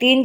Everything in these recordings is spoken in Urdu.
3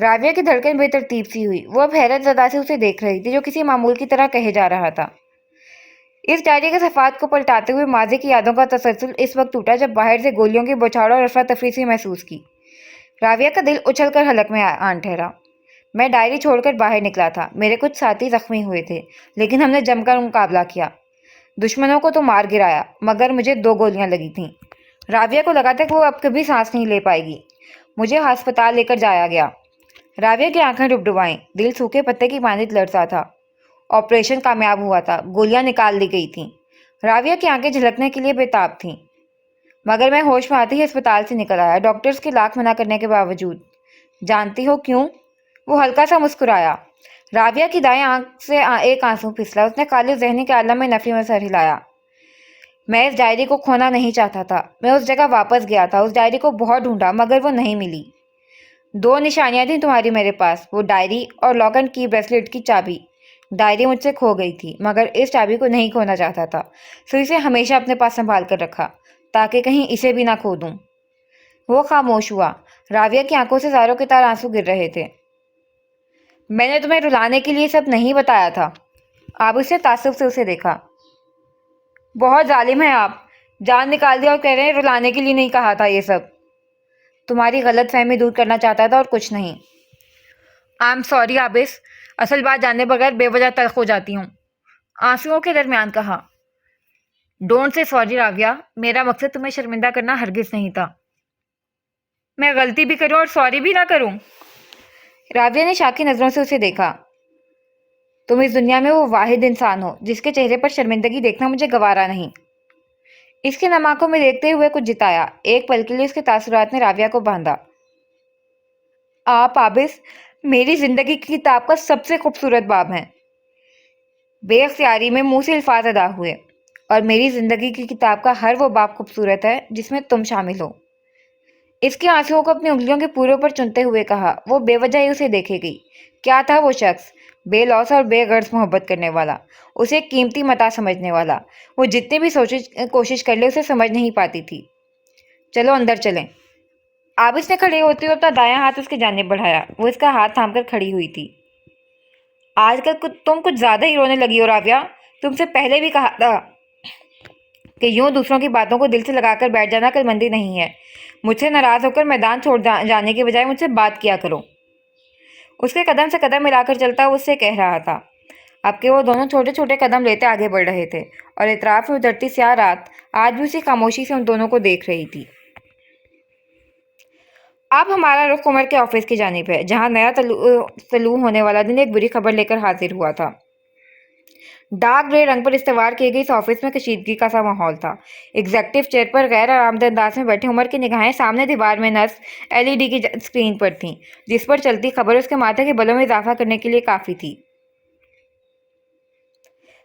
راویہ کی دھڑکن بے ترتیب سی ہوئی. وہ اب حیرت زدہ سے اسے دیکھ رہی تھی جو کسی معمول کی طرح کہے جا رہا تھا. اس ڈائری کے صفحات کو پلٹاتے ہوئے ماضی کی یادوں کا تسلسل اس وقت ٹوٹا جب باہر سے گولیوں کی بوچھاڑ اور افراتفری سی محسوس کی. راویہ کا دل اچھل کر حلق میں آن ٹھہرا. میں ڈائری چھوڑ کر باہر نکلا تھا. میرے کچھ ساتھی زخمی ہوئے تھے لیکن ہم نے جم کر مقابلہ کیا. دشمنوں کو تو مار گرایا مگر مجھے 2 گولیاں لگی تھیں. راویہ کو لگا تھا کہ وہ اب کبھی سانس نہیں لے پائے گی. مجھے ہسپتال لے کر جایا گیا. راویہ کی آنکھیں ڈبڈبائیں. دل سوکھے پتے کی مانند لرزا تھا. آپریشن کامیاب ہوا تھا. گولیاں نکال دی گئی تھیں. راویہ کی آنکھیں جھلکنے کے لیے بے تاب تھیں. مگر میں ہوش میں آتے ہی اسپتال سے نکل آیا ڈاکٹرز کے لاکھ منع کرنے کے باوجود. جانتی ہو کیوں؟ وہ ہلکا سا مسکرایا. راویہ کی دائیں آنکھ سے ایک آنسو پھسلا. اس نے خالص ذہنی کے عالم میں نفی میں سر ہلایا. میں اس ڈائری کو کھونا نہیں چاہتا تھا. میں اس جگہ واپس گیا تھا. اس ڈائری کو بہت ڈھونڈا مگر وہ نہیں ملی. 2 نشانیاں تھیں تمہاری میرے پاس، وہ ڈائری اور لاک اینڈ کی بریسلیٹ کی چابی. ڈائری مجھ سے کھو گئی تھی مگر اس چابی کو نہیں کھونا چاہتا تھا سو اسے ہمیشہ اپنے پاس سنبھال کر رکھا تاکہ کہیں اسے بھی نہ کھو دوں. وہ خاموش ہوا. راویہ کی آنکھوں سے زاروں کے تار آنسو گر رہے تھے. میں نے تمہیں رلانے کے لیے سب نہیں بتایا تھا. آپ اس نے تعصب سے اسے دیکھا. بہت ظالم ہیں آپ. جان نکال دی اور کہہ رہے ہیں رلانے کے لیے نہیں کہا تھا یہ سب. تمہاری غلط فہمی دور کرنا چاہتا تھا اور کچھ نہیں. I'm sorry Abis. اصل بات جاننے بغیر بے وجہ تلخ ہو جاتی ہوں. آنسوؤں کے درمیان کہا. Don't say sorry Rawiya. میرا مقصد تمہیں شرمندہ کرنا ہرگز نہیں تھا. میں غلطی بھی کروں اور سوری بھی نہ کروں. راویہ نے شاکی نظروں سے اسے دیکھا. تم اس دنیا میں وہ واحد انسان ہو جس کے چہرے پر شرمندگی دیکھنا مجھے گوارا نہیں. اس کے نم آنکھوں میں دیکھتے ہوئے کچھ جتایا. ایک پل کے لیے اس کے تاثرات نے راویہ کو باندھا. آپ عابس میری زندگی کی کتاب کا سب سے خوبصورت باب ہیں. بے اختیاری میں منہ سے الفاظ ادا ہوئے. اور میری زندگی کی کتاب کا ہر وہ باب خوبصورت ہے جس میں تم شامل ہو. اس کے آنسوؤں کو اپنی انگلیوں کے پوروں پر چنتے ہوئے کہا. وہ بے وجہ ہی اسے دیکھے گئی. کیا تھا وہ شخص؟ بے لوث اور بے غرض محبت کرنے والا. اسے ایک قیمتی متاع سمجھنے والا. وہ جتنی بھی کوشش کر لے اسے سمجھ نہیں پاتی تھی. چلو اندر چلیں. عابس نے کھڑے ہوتے ہوئے اپنا دایاں ہاتھ اس کی جانب بڑھایا. وہ اس کا ہاتھ تھام کر کھڑی ہوئی تھی. آج کل تم کچھ زیادہ ہی رونے لگی ہو راویہ. تم سے پہلے بھی کہا تھا کہ یوں دوسروں کی باتوں کو دل سے لگا کر بیٹھ جانا عقل مندی نہیں ہے. مجھ سے ناراض ہو کر میدان چھوڑ جانے کے بجائے مجھ سے بات کیا کرو. اس کے قدم سے قدم ملا کر چلتا وہ اس سے کہہ رہا تھا. اب کہ وہ دونوں چھوٹے چھوٹے قدم لیتے آگے بڑھ رہے تھے اور اطراف میں اترتی سیاہ رات آج بھی اسی خاموشی سے ان دونوں کو دیکھ رہی تھی. اب ہمارا رخ عمر کے آفس کی جانب ہے جہاں نیا طلوع ہونے والا دن ایک بری خبر لے کر حاضر ہوا تھا. ڈارک گرے رنگ پر استوار کیے گئے اس آفس میں کشیدگی کا سا ماحول تھا. ایگزیکٹو چیئر پر غیر آرام دہ انداز میں بیٹھے عمر کی نگاہیں سامنے دیوار میں نصب LED کی اسکرین پر تھیں جس پر چلتی خبر اس کے ماتھے کے بلوں میں اضافہ کرنے کے لیے کافی تھی.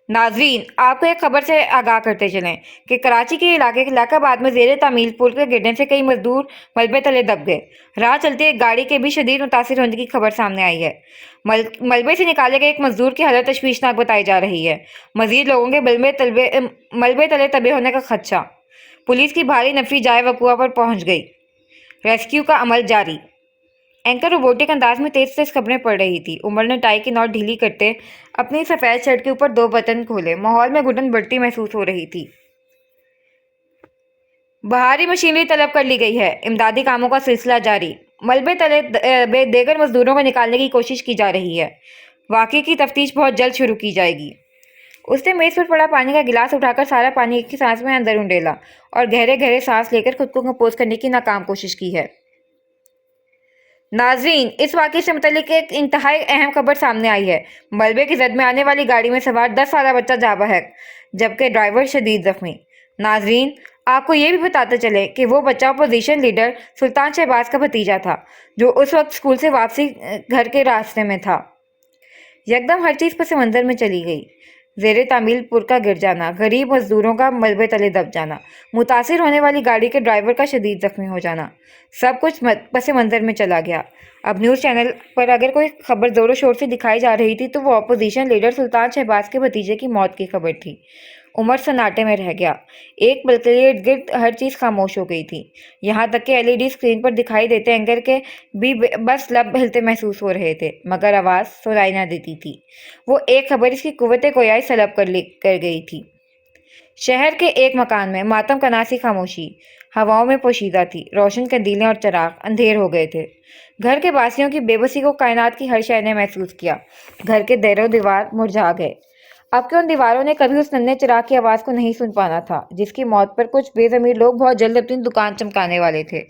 ناظرین آپ کو ایک خبر سے آگاہ کرتے چلیں کہ کراچی کے علاقے لق آباد میں زیر تعمیل پل کے گرنے سے کئی مزدور ملبے تلے دب گئے. راہ چلتے ایک گاڑی کے بھی شدید متاثر ہونے کی خبر سامنے آئی ہے. ملبے سے نکالے گئے ایک مزدور کی حالت تشویشناک بتائی جا رہی ہے. مزید لوگوں کے ملبے تلے دبے ہونے کا خدشہ. پولیس کی بھاری نفری جائے وقوع پر پہنچ گئی. ریسکیو کا عمل جاری. اینکر روبوٹک انداز میں تیز تیز خبریں پڑھ رہی تھی. عمر نے ٹائی کی نوٹ ڈھیلی کرتے اپنی سفید شرٹ کے اوپر 2 بٹن کھولے. ماحول میں گھٹن بڑھتی محسوس ہو رہی تھی. بھاری مشینری طلب کر لی گئی ہے. امدادی کاموں کا سلسلہ جاری. ملبے تلے دیگر مزدوروں کو نکالنے کی کوشش کی جا رہی ہے. واقعے کی تفتیش بہت جلد شروع کی جائے گی. اس نے میز پر پڑا پانی کا گلاس اٹھا کر سارا پانی ایک ہی سانس میں اندر انڈیلا اور گہرے گہرے سانس لے کر خود کو کمپوز کرنے کی ناکام کوشش کی ہے. ناظرین اس واقعے سے متعلق ایک انتہائی اہم خبر سامنے آئی ہے. ملبے کی زد میں آنے والی گاڑی میں سوار 10 سالہ بچہ جاں بحق جبکہ ڈرائیور شدید زخمی. ناظرین آپ کو یہ بھی بتاتے چلے کہ وہ بچہ اپوزیشن لیڈر سلطان شہباز کا بھتیجا تھا جو اس وقت اسکول سے واپسی گھر کے راستے میں تھا. یکدم ہر چیز پس منظر میں چلی گئی. زیر تعمیل پل کا گر جانا، غریب مزدوروں کا ملبے تلے دب جانا، متاثر ہونے والی گاڑی کے ڈرائیور کا شدید زخمی ہو جانا، سب کچھ پس منظر میں چلا گیا. اب نیوز چینل پر اگر کوئی خبر زور و شور سے دکھائی جا رہی تھی تو وہ اپوزیشن لیڈر سلطان شہباز کے بھتیجے کی موت کی خبر تھی. عمر سناٹے میں رہ گیا۔ ایک پل کے لیے ارد گرد ہر چیز خاموش ہو گئی تھی، یہاں تک کہ LED اسکرین پر دکھائی دیتے اینکر کے بھی بس لب ہلتے محسوس ہو رہے تھے، مگر آواز سنائی نہ دیتی تھی۔ وہ ایک خبر اس کی قوت گویائی سلب کر گئی تھی۔ شہر کے ایک مکان میں ماتم کناسی خاموشی ہواؤں میں پوشیدہ تھی۔ روشن قندیلیں اور چراغ اندھیر ہو گئے تھے۔ گھر کے باسیوں کی بے بسی کو کائنات کی ہر شے نے محسوس کیا۔ گھر کے در و دیوار مرجھا گئے، اب کہ ان دیواروں نے کبھی اس ننھے چراغ کی آواز کو نہیں سن پانا تھا جس کی موت پر کچھ بے ضمیر لوگ بہت جلد اپنی دکان چمکانے والے تھے۔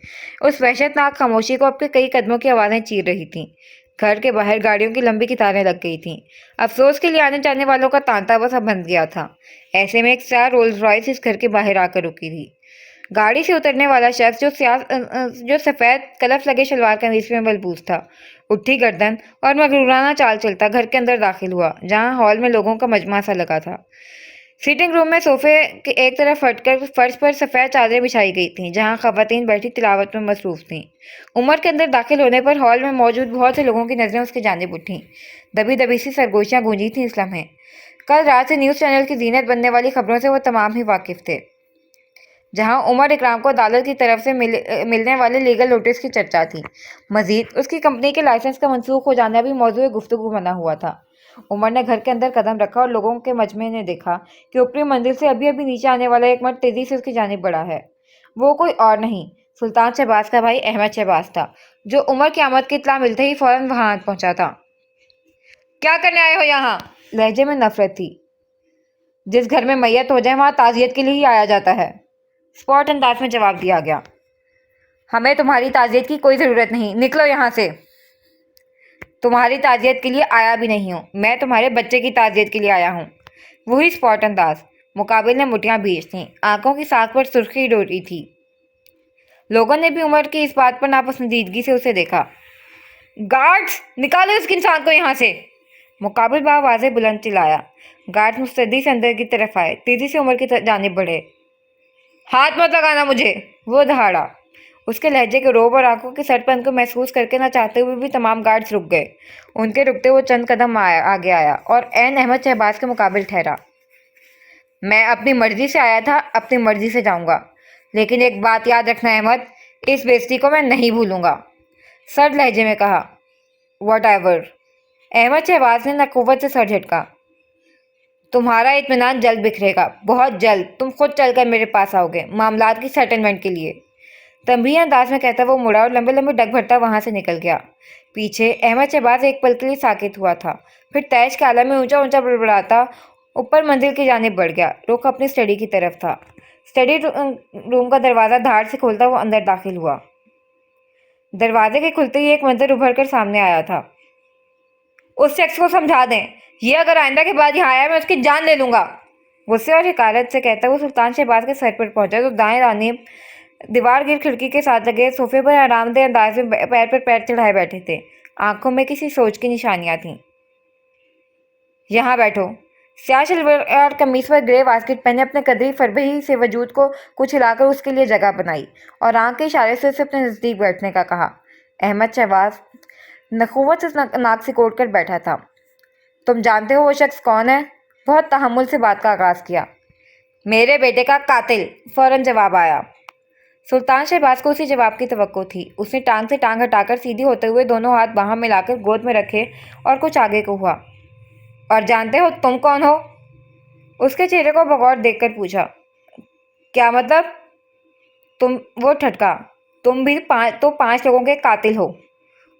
اس وحشتناک خاموشی کو اب کے کئی قدموں کی آوازیں چیر رہی تھیں۔ گھر کے باہر گاڑیوں کی لمبی قطاریں لگ گئی تھیں۔ افسوس کے لیے آنے جانے والوں کا تانتا بسا بند گیا تھا۔ ایسے میں ایک سیاہ رولز رائس اس گھر کے باہر آ کر رکی تھی۔ گاڑی سے اترنے والا شخص جو سفید کلف لگے شلوار قمیض میں ملبوس تھا، اٹھی گردن اور مغرورانہ چال چلتا گھر کے اندر داخل ہوا، جہاں ہال میں لوگوں کا مجمع سا لگا تھا۔ سیٹنگ روم میں صوفے کے ایک طرف ہٹ کر فرش پر سفید چادریں بچھائی گئی تھیں، جہاں خواتین بیٹھی تلاوت میں مصروف تھیں۔ عمر کے اندر داخل ہونے پر ہال میں موجود بہت سے لوگوں کی نظریں اس کی جانب اٹھیں۔ دبی دبی سی سرگوشیاں گونجی تھیں اس لمحے۔ کل رات سے نیوز چینل کی زینت بننے والی خبروں سے وہ تمام ہی واقف تھے، جہاں عمر اکرام کو عدالت کی طرف سے ملنے والے لیگل نوٹس کی چرچا تھی۔ مزید اس کی کمپنی کے لائسنس کا منسوخ ہو جانا بھی موضوع گفتگو بنا ہوا تھا۔ عمر نے گھر کے اندر قدم رکھا اور لوگوں کے مجمع نے دیکھا کہ اوپری منزل سے ابھی نیچے آنے والا ایک مرد تیزی سے اس کی جانب بڑھا ہے۔ وہ کوئی اور نہیں، سلطان شہباز کا بھائی احمد شہباز تھا، جو عمر کی آمد کی اطلاع ملتے ہی فوراً وہاں پہنچا تھا۔ کیا کرنے آئے ہو یہاں؟ لہجے میں نفرت تھی۔ جس گھر میں میت ہو جائے وہاں تعزیت کے لیے ہی آیا جاتا ہے، اسپاٹ انداز میں جواب دیا گیا۔ ہمیں تمہاری تعزیت کی کوئی ضرورت نہیں، نکلو یہاں سے۔ تمہاری تعزیت کے لیے آیا بھی نہیں ہوں، میں تمہارے بچے کی تعزیت کے لیے آیا ہوں۔ وہی اسپاٹ انداز۔ مقابل نے مٹیاں بھیج تھیں، آنکھوں کی ساکھ پر سرخی ڈوری تھی۔ لوگوں نے بھی عمر کی اس بات پر ناپسندیدگی سے اسے دیکھا۔ گارڈز، نکالو اس انسان کو یہاں سے! مقابل بآوازِ بلند چلایا۔ گارڈز مستعدی سے اندر کی طرف آئے، تیزی سے عمر کی جانب بڑھے۔ ہاتھ مت لگانا مجھے! وہ دہاڑا۔ اس کے لہجے کے روب اور آنکھوں کے سڑپن کو محسوس کر کے نہ چاہتے ہوئے بھی تمام گارڈز رک گئے۔ ان کے رکتے وہ چند قدم آگے آیا اور عین احمد شہباز کے مقابل ٹھہرا۔ میں اپنی مرضی سے آیا تھا، اپنی مرضی سے جاؤں گا، لیکن ایک بات یاد رکھنا احمد، اس بے عزتی کو میں نہیں بھولوں گا، سرد لہجے میں کہا۔ What ever! احمد شہباز نے ناقوت سے سر جھٹکا۔ تمہارا اطمینان جلد بکھرے گا، بہت جلد۔ تم خود چل کر میرے پاس آؤ گے معاملات کی سیٹلمنٹ کے لیے۔ تنبیہی انداز میں کہتا وہ مڑا اور لمبے لمبے ڈگ بھرتا وہاں سے نکل گیا۔ پیچھے احمد شہباز ایک پل کے لیے ساکت ہوا تھا، پھر تیش کے عالم میں اونچا اونچا بڑبڑاتا اوپر منزل کی جانب بڑھ گیا۔ رخ اپنی اسٹڈی کی طرف تھا۔ اسٹڈی روم کا دروازہ دھاڑ سے کھولتا وہ اندر داخل ہوا۔ دروازے کے کھلتے ہی ایک منظر ابھر کر سامنے آیا تھا۔ اس شخص کو سمجھا دیں، یہ اگر آئندہ کے بعد یہاں آیا میں اس کی جان لے لوں گا۔ غصے اور حقارت سے کہتا وہ سلطان شہباز کے سر پر پہنچا تو دائیں جانب دیوار گیر کھڑکی کے ساتھ لگے صوفے پر آرام دہ انداز میں پیر پر پیر چڑھائے بیٹھے تھے۔ آنکھوں میں کسی سوچ کی نشانیاں تھیں۔ یہاں بیٹھو۔ سیاہ شلوار قمیص پر گرے واسکٹ پہنے اپنے قدری فربہی سے وجود کو کچھ ہلا کر اس کے لیے جگہ بنائی اور آنکھ کے اشارے سے اسے اپنے نزدیک بیٹھنے کا کہا۔ احمد شہباز نخوت سے ناک سکوڑ کر بیٹھا تھا۔ تم جانتے ہو وہ شخص کون ہے؟ بہت تحمل سے بات کا آغاز کیا۔ میرے بیٹے کا قاتل، فوراً جواب آیا۔ سلطان شہباز کو اسی جواب کی توقع تھی۔ اس نے ٹانگ سے ٹانگ ہٹا کر سیدھی ہوتے ہوئے دونوں ہاتھ باہم ملا کر گود میں رکھے اور کچھ آگے کو ہوا۔ اور جانتے ہو تم کون ہو؟ اس کے چہرے کو بغور دیکھ کر پوچھا۔ کیا مطلب؟ وہ ٹھٹکا۔ تم بھی تو 5 لوگوں کے قاتل ہو۔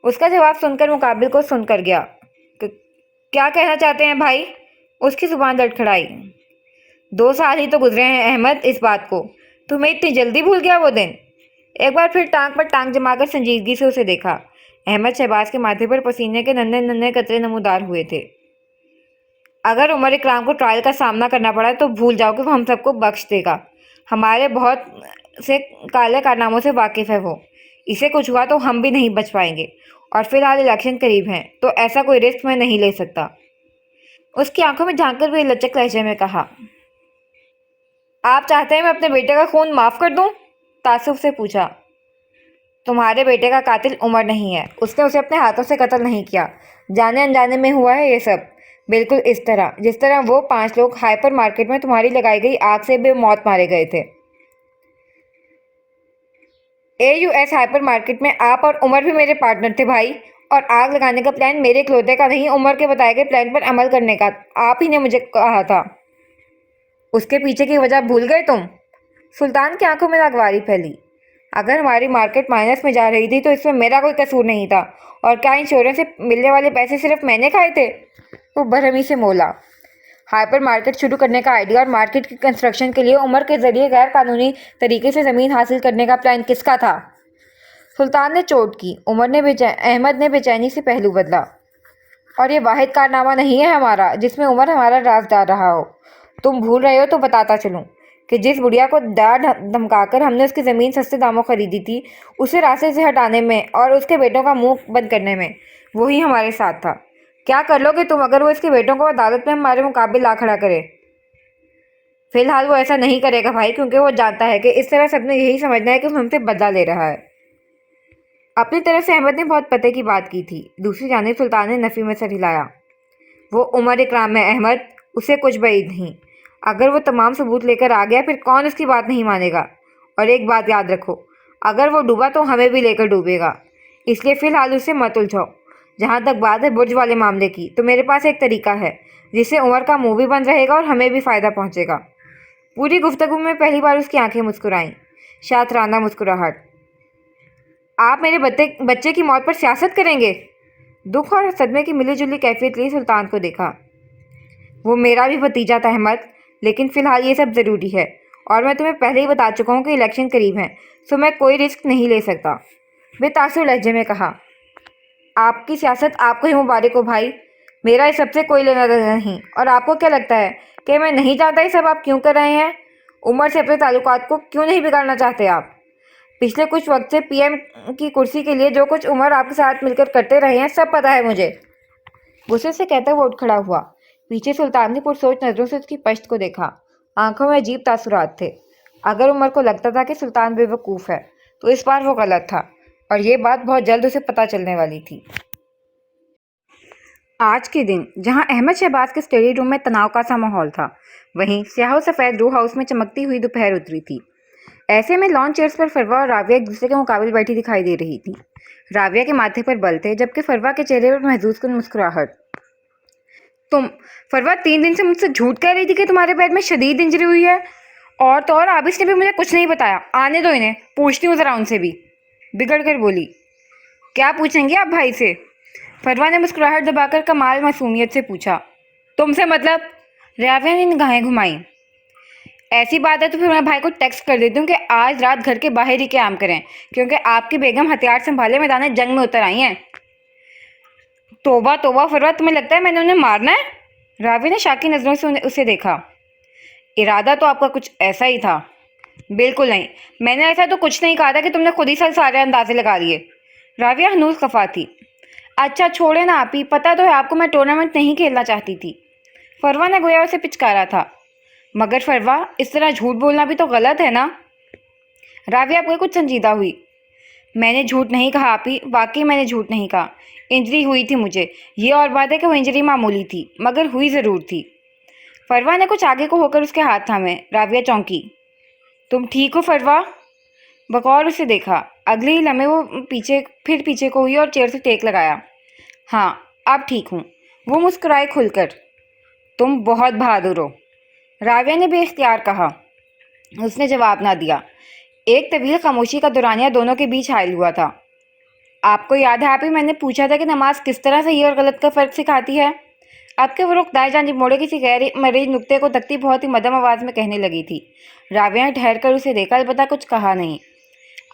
اس کا جواب سن کر مقابل کو سن کر گیا۔ کیا کہنا چاہتے ہیں بھائی؟ اس کی زبان لڑکھڑائی۔ 2 سال ہی تو گزرے ہیں احمد اس بات کو، تمہیں اتنی جلدی بھول گیا وہ دن؟ ایک بار پھر ٹانگ پر ٹانگ جما کر سنجیدگی سے اسے دیکھا۔ احمد شہباز کے ماتھے پر پسینے کے ننھے ننھے قطرے نمودار ہوئے تھے۔ اگر عمر اکرام کو ٹرائل کا سامنا کرنا پڑا تو بھول جاؤ کہ وہ ہم سب کو بخش دے گا۔ ہمارے بہت سے کالے کارناموں سے واقف ہے وہ۔ اسے کچھ ہوا تو ہم بھی نہیں بچ پائیں گے، اور فی الحال الیکشن قریب ہیں تو ایسا کوئی رسک میں نہیں لے سکتا۔ اس کی آنکھوں میں جھانک کر وہ لچک لہجے میں کہا۔ آپ چاہتے ہیں میں اپنے بیٹے کا خون معاف کر دوں؟ تعصب سے پوچھا۔ تمہارے بیٹے کا قاتل عمر نہیں ہے، اس نے اسے اپنے ہاتھوں سے قتل نہیں کیا، جانے انجانے میں ہوا ہے یہ سب۔ بالکل اس طرح جس طرح وہ 5 لوگ ہائپر مارکیٹ میں تمہاری لگائی گئی آگ سے بے موت مارے گئے تھے۔ AUS ہائپر مارکیٹ میں آپ اور عمر بھی میرے پارٹنر تھے بھائی، اور آگ لگانے کا پلان میرے اکلوتے کا نہیں، عمر کے بتائے گئے پلان پر عمل کرنے کا آپ ہی نے مجھے کہا تھا۔ اس کے پیچھے کی وجہ بھول گئے تم؟ سلطان کی آنکھوں میں ناگواری پھیلی۔ اگر ہماری مارکیٹ مائنس میں جا رہی تھی تو اس میں میرا کوئی قصور نہیں تھا، اور کیا انشورنس سے ملنے والے پیسے صرف میں نے کھائے تھے؟ وہ برہمی سے مولا۔ ہائپر مارکیٹ شروع کرنے کا آئیڈیا اور مارکیٹ کی کنسٹرکشن کے لیے عمر کے ذریعے غیر قانونی طریقے سے زمین حاصل کرنے کا پلان کس کا تھا؟ سلطان نے چوٹ کی۔ احمد نے بے چینی سے پہلو بدلا۔ اور یہ واحد کارنامہ نہیں ہے ہمارا جس میں عمر ہمارا رازدار رہا ہو۔ تم بھول رہے ہو تو بتاتا چلوں کہ جس بڑھیا کو ڈر دھمکا کر ہم نے اس کی زمین سستے داموں خریدی تھی، اسے راستے سے ہٹانے میں اور اس کے بیٹوں کا منہ بند کرنے میں وہی ہمارے ساتھ تھا۔ کیا کر لو گے تم اگر وہ اس کے بیٹوں کو عدالت میں ہمارے مقابل لا کھڑا کرے؟ فی الحال وہ ایسا نہیں کرے گا بھائی، کیونکہ وہ جانتا ہے کہ اس طرح سب نے یہی سمجھنا ہے کہ وہ ہم سے بدلہ لے رہا ہے۔ اپنی طرف سے احمد نے بہت پتے کی بات کی تھی۔ دوسری جانب سلطان نے نفی میں سر ہلایا۔ وہ عمر اکرام ہے احمد، اسے کچھ بعید نہیں۔ اگر وہ تمام ثبوت لے کر آ گیا پھر کون اس کی بات نہیں مانے گا؟ اور ایک بات یاد رکھو، اگر وہ ڈوبا تو ہمیں بھی لے کر ڈوبے گا، اس لیے فی الحال اسے مت الجھاؤ۔ جہاں تک بات ہے برج والے معاملے کی، تو میرے پاس ایک طریقہ ہے جس سے عمر کا منہ بھی بند رہے گا اور ہمیں بھی فائدہ پہنچے گا۔ پوری گفتگو میں پہلی بار اس کی آنکھیں مسکرائیں، شاطرانہ مسکراہٹ۔ آپ میرے بچے کی موت پر سیاست کریں گے؟ دکھ اور صدمے کی ملی جلی کیفیت لی سلطان کو دیکھا۔ وہ میرا بھی بھتیجا تھا احمد، لیکن فی الحال یہ سب ضروری ہے، اور میں تمہیں پہلے ہی بتا چکا ہوں کہ الیکشن قریب ہیں، سو میں کوئی رسک نہیں لے سکتا۔ بے تاثر لہجے میں کہا۔ آپ کی سیاست آپ کو ہی مبارک ہو بھائی، میرا اس سب سے کوئی لینا دینا نہیں۔ اور آپ کو کیا لگتا ہے کہ میں نہیں جانتا یہ سب آپ کیوں کر رہے ہیں؟ عمر سے اپنے تعلقات کو کیوں نہیں بگاڑنا چاہتے آپ؟ پچھلے کچھ وقت سے PM کی کرسی کے لیے جو کچھ عمر آپ کے ساتھ مل کر کرتے رہے ہیں سب پتہ ہے مجھے۔ غصے سے کہتا وہ اٹھ کھڑا ہوا۔ پیچھے سلطان نے پرسوچ نظروں سے اس کی پشت کو دیکھا۔ آنکھوں میں عجیب تاثرات تھے۔ اگر عمر کو لگتا تھا کہ سلطان بے وقوف ہے تو اس بار وہ غلط تھا، اور یہ بات بہت جلد اسے پتہ چلنے والی تھی۔ آج کے دن جہاں احمد شہباز کے اسٹڈی روم میں تناؤ کا سا ماحول تھا، وہیں سیاہ و سفید رو ہاؤس میں چمکتی ہوئی دوپہر اتری تھی۔ ایسے میں لان چیئرز پر فروا اور راویہ ایک دوسرے کے مقابل بیٹھی دکھائی دے رہی تھی۔ راویہ کے ماتھے پر بل تھے، جبکہ فروا کے چہرے پر محظوظ کن مسکراہٹ۔ فروا 3 دن سے مجھ سے جھوٹ کہہ رہی تھی کہ تمہارے پیر میں شدید انجری ہوئی ہے، اور تو اور عابس نے بھی مجھے کچھ نہیں بتایا۔ آنے دو انہیں، پوچھتی ہوں ذرا ان سے بھی، بگڑ کر بولی۔ کیا پوچھیں گے آپ بھائی سے؟ فروا نے مسکراہٹ دبا کر کمال معصومیت سے پوچھا۔ تم سے مطلب؟ راویہ نے نگاہیں گھمائیں۔ ایسی بات ہے تو پھر میں بھائی کو ٹیکسٹ کر دیتی ہوں کہ آج رات گھر کے باہر ہی قیام کریں، کیونکہ آپ کی بیگم ہتھیار سنبھالے میدان جنگ میں اتر آئی ہیں۔ توبہ توبہ فروا، تمہیں لگتا ہے میں نے انہیں مارنا ہے؟ راویہ نے شاکی نظروں سے اسے دیکھا۔ ارادہ تو آپ کا کچھ ایسا ہی تھا۔ بالکل نہیں، میں نے ایسا تو کچھ نہیں کہا تھا کہ تم نے خود ہی سارے اندازے لگا لیے۔ راویہ ہنوز خفا تھی۔ اچھا چھوڑے نا آپ ہی، پتہ تو ہے آپ کو میں ٹورنامنٹ نہیں کھیلنا چاہتی تھی۔ فروا نے گویا اسے پچکارا تھا۔ مگر فروا، اس طرح جھوٹ بولنا بھی تو غلط ہے نا؟ راویہ آپ کو کچھ سنجیدہ ہوئی۔ میں نے جھوٹ نہیں کہا آپ ہی، واقعی میں نے جھوٹ نہیں کہا۔ انجری ہوئی تھی مجھے، یہ اور بات ہے کہ وہ انجری معمولی تھی، مگر ہوئی ضرور تھی۔ فروا نے کچھ آگے کو ہو کر اس کے ہاتھ تھامے۔ راویہ چونکی۔ تم ٹھیک ہو فروا؟ بغور اسے دیکھا۔ اگلے ہی لمحے وہ پیچھے کو ہوئی اور چیئر سے ٹیک لگایا۔ ہاں اب ٹھیک ہوں۔ وہ مسکرائے کھل کر۔ تم بہت بہادر ہو، راویہ نے بے اختیار کہا۔ اس نے جواب نہ دیا۔ ایک طویل خاموشی کا دورانیہ دونوں کے بیچ حائل ہوا تھا۔ آپ کو یاد ہے آپ ہی میں نے پوچھا تھا کہ نماز کس طرح صحیح اور غلط کا فرق سکھاتی ہے؟ اب کے وہ رخ دائیں جانب موڑے کسی غیر مریض نقطے کو تکتی بہت ہی مدھم آواز میں کہنے لگی تھی۔ راویہ نے ٹھہر کر اسے دیکھا، البتہ کچھ کہا نہیں۔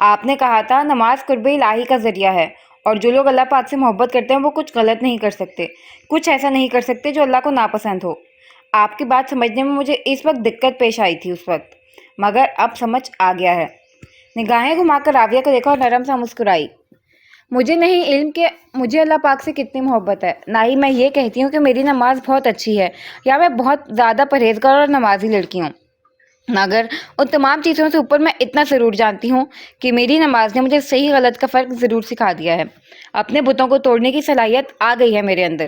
آپ نے کہا تھا نماز قرب الہی کا ذریعہ ہے، اور جو لوگ اللہ پاک سے محبت کرتے ہیں وہ کچھ غلط نہیں کر سکتے، کچھ ایسا نہیں کر سکتے جو اللہ کو ناپسند ہو۔ آپ کی بات سمجھنے میں مجھے اس وقت دقت پیش آئی تھی اس وقت، مگر اب سمجھ آ گیا ہے۔ نگاہیں گھما کر راویہ کو دیکھا اور نرم سا مسکرائی۔ مجھے نہیں علم کہ مجھے اللہ پاک سے کتنی محبت ہے، نہ ہی میں یہ کہتی ہوں کہ میری نماز بہت اچھی ہے یا میں بہت زیادہ پرہیزگار اور نمازی لڑکی ہوں، مگر ان تمام چیزوں سے اوپر میں اتنا ضرور جانتی ہوں کہ میری نماز نے مجھے صحیح غلط کا فرق ضرور سکھا دیا ہے۔ اپنے بتوں کو توڑنے کی صلاحیت آ گئی ہے میرے اندر۔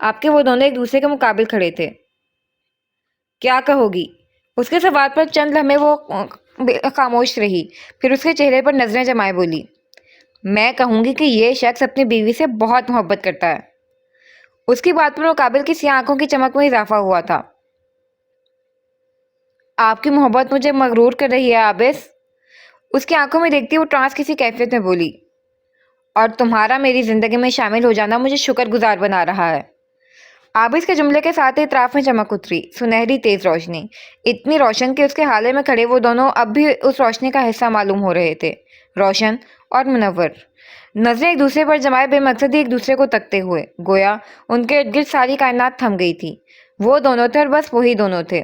آپ کے وہ دونوں ایک دوسرے کے مقابل کھڑے تھے۔ کیا کہوگی؟ اس کے سوال پر چند لمحے وہ خاموش رہی، پھر اس کے چہرے پر نظریں جمائے بولی، میں کہوں گی کہ یہ شخص اپنی بیوی سے بہت محبت کرتا ہے۔ اس کی بات پر مقابل کی سیاہ آنکھوں کی چمک میں اضافہ ہوا تھا۔ آپ کی محبت مجھے مغرور کر رہی ہے عابس، اس کی آنکھوں میں دیکھتی وہ ٹرانس کسی کیفیت میں بولی، اور تمہارا میری زندگی میں شامل ہو جانا مجھے شکر گزار بنا رہا ہے۔ عابس کے جملے کے ساتھ اطراف میں چمک اتری، سنہری تیز روشنی، اتنی روشن کہ اس کے حالے میں کھڑے وہ دونوں اب بھی اس روشنی کا حصہ معلوم ہو رہے تھے، روشن اور منور، نظریں ایک دوسرے پر جمائے بے مقصد ہی ایک دوسرے کو تکتے ہوئے، گویا ان کے ارد گرد ساری کائنات تھم گئی تھی۔ وہ دونوں تھے اور بس وہی دونوں تھے۔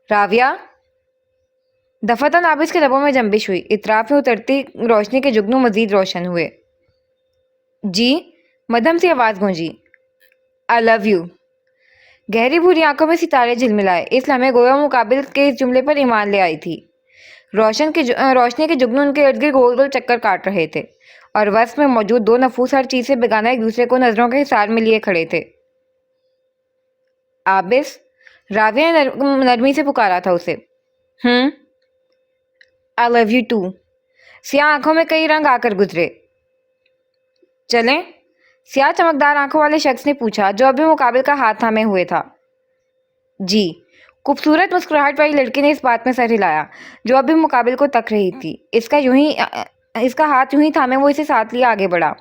راویہ؟ دفعتاً عابس کے لبوں میں جنبش ہوئی، اطراف میں اترتی روشنی کے جگنو مزید روشن ہوئے۔ جی؟ مدھم سی آواز گونجی، I love you۔ گہری بھوری آنکھوں میں ستارے جھلملائے، اس لمحے گویا مقابل کے اس جملے پر ایمان لے آئی تھی۔ روشنی کے جگنو ان کے ارد گرد گول گول چکر کاٹ رہے تھے، اور وسط میں موجود دو نفوس ہر چیز سے بیگانہ ایک دوسرے کو نظروں کے حصار میں لیے کھڑے تھے۔ عابس؟ راویہ نے نرمی سے پکارا تھا اسے۔ I love you too۔ سیاہ آنکھوں میں کئی رنگ آ کر گزرے۔ چلیں؟ سیاہ چمکدار آنکھوں والے شخص نے پوچھا، جو ابھی مقابل کا ہاتھ تھامے ہوئے تھا۔ جی۔ خوبصورت مسکراہٹ والی لڑکی نے اس بات میں سر ہلایا، جو ابھی مقابل کو تک رہی تھی۔ اس کا ہاتھ یوں ہی تھامے وہ اسے ساتھ لیے آگے بڑھا۔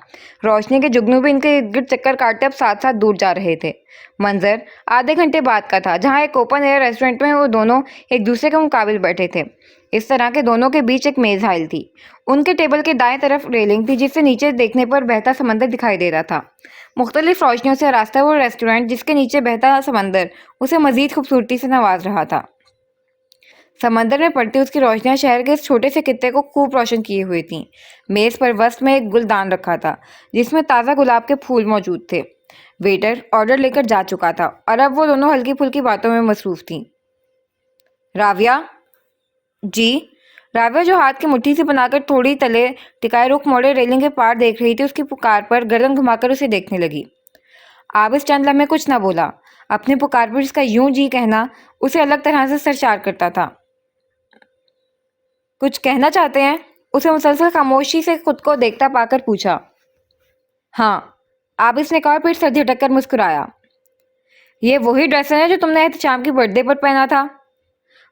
روشنی کے جگنو بھی ان کے ارد گرد چکر کاٹتے اب ساتھ ساتھ دور جا رہے تھے۔ منظر آدھے گھنٹے بعد کا تھا، جہاں ایک اوپن ایئر ریسٹورنٹ میں وہ دونوں ایک دوسرے کے مقابل بیٹھے تھے۔ اس طرح کے دونوں کے بیچ ایک میز حائل تھی۔ ان کے ٹیبل کے دائیں طرف ریلنگ تھی، جس سے نیچے دیکھنے پر بہتا سمندر دکھائی دے رہا تھا۔ مختلف روشنیوں سے آراستہ وہ ریسٹورنٹ، جس کے نیچے بہتا سمندر اسے مزید خوبصورتی سے نواز رہا تھا۔ سمندر میں پڑتی اس کی روشنیاں شہر کے اس چھوٹے سے خطے کو خوب روشن کیے ہوئے تھیں۔ میز پر وسط میں ایک گلدان رکھا تھا، جس میں تازہ گلاب کے پھول موجود تھے۔ ویٹر آرڈر لے کر جا چکا تھا، اور اب وہ دونوں ہلکی پھلکی باتوں میں مصروف تھیں۔ راویہ؟ جی؟ راویہ، جو ہاتھ کی مٹھی سے بنا کر تھوڑی تلے ٹکائے رخ موڑے ریلنگ کے پار دیکھ رہی تھی، اس کی پکار پر گردن گھما کر اسے دیکھنے لگی۔ عابس چند لمحے کچھ نہ بولا۔ اپنی پکار پر اس کا یوں جی کہنا اسے الگ طرح سے سرشار کرتا تھا۔ کچھ کہنا چاہتے ہیں؟ اسے مسلسل خاموشی سے خود کو دیکھتا پا کر پوچھا۔ ہاں، عابس نے کہا، پھر سر جھٹک کر مسکرایا۔ یہ وہی ڈریس ہے جو تم نے احتشام کی برتھ ڈے پر پہنا تھا؟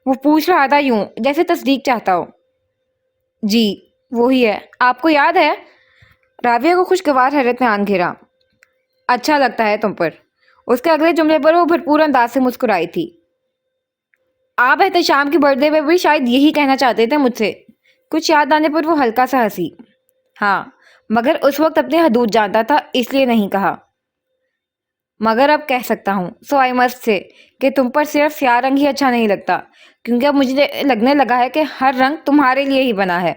وہ پوچھ رہا تھا یوں جیسے تصدیق چاہتا ہو۔ جی، وہی ہے۔ آپ کو یاد ہے؟ راویہ کو خوشگوار حیرت میں آن گھیرا۔ اچھا لگتا ہے تم پر۔ اس کے اگلے جملے پر وہ بھرپور انداز سے مسکرائی تھی۔ آپ احتشام کی برتھ ڈے پہ بھی شاید یہی کہنا چاہتے تھے مجھ سے۔ کچھ یاد آنے پر وہ ہلکا سا ہنسی۔ ہاں، مگر اس وقت اپنی حدود جانتا تھا، اس لیے نہیں کہا۔ مگر اب کہہ سکتا ہوں، سو آئی مسٹ سے، کہ تم پر صرف سیاہ رنگ ہی اچھا نہیں لگتا، کیونکہ اب مجھے لگنے لگا ہے کہ ہر رنگ تمہارے لیے ہی بنا ہے۔